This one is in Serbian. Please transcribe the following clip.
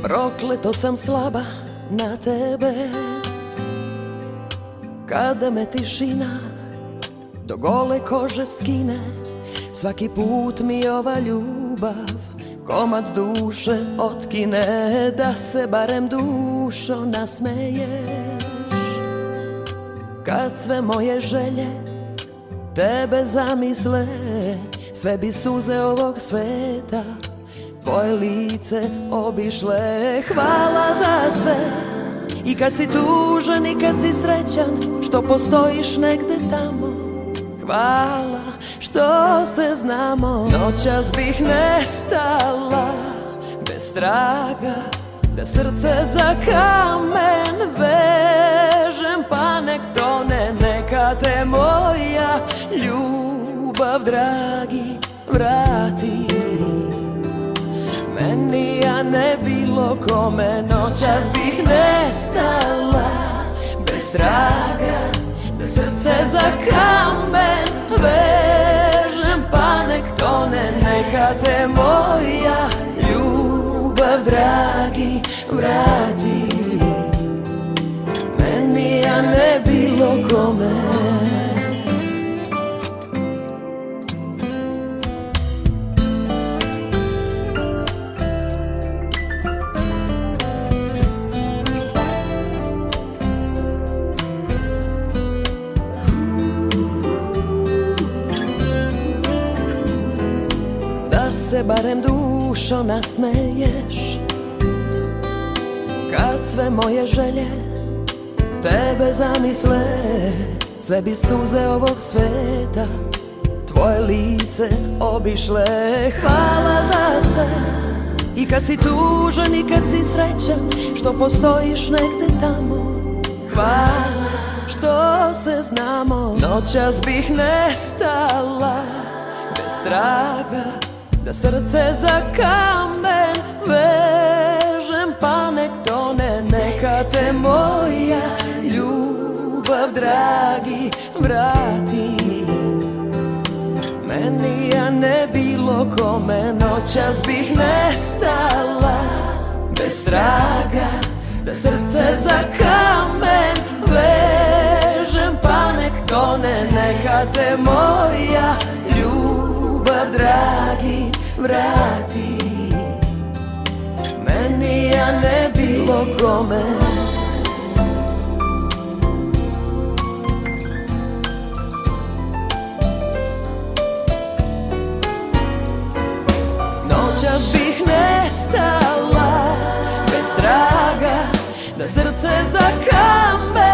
Prokleto sam slaba na tebe, kada me tišina do gole kože skine. Svaki put mi ova ljubav komad duše otkine, da se barem dušo nasmeješ. Kad sve moje želje tebe zamisle, sve bi suze ovog sveta tvoje lice obišle. Hvala za sve, i kad si tužan i kad si srećan, što postojiš negde tamo. Hvala što se znamo. Noćas bih nestala bez traga, da srce za kamen vežem, pa nek tone, neka te moja ljubav, dragi, vrati meni, a ne bilo kome. Noćas bih nestala bez traga, da srce za kamen vežem, pa nek tone, neka te moja ljubav, dragi, vrati meni, a ne bilo kome. Da se barem dušo nasmeješ, kad sve moje želje tebe zamisle, sve bi suze ovog sveta tvoje lice obišle. Hvala za sve, i kad si tužan i kad si srećan, što postojiš negde tamo. Hvala što se znamo. Noćas bih nestala bez traga, da srce za kamen vežem, pa nek tone, neka te moja ljubav, dragi, vrati meni, a ne bilo kome. Noćas bih nestala bez traga, da srce za kamen vežem, pa nek tone, neka te moja ljubav, dragi, vrati meni, a ne bilo kome. Noćas bih nestala bez traga, da srce za kamen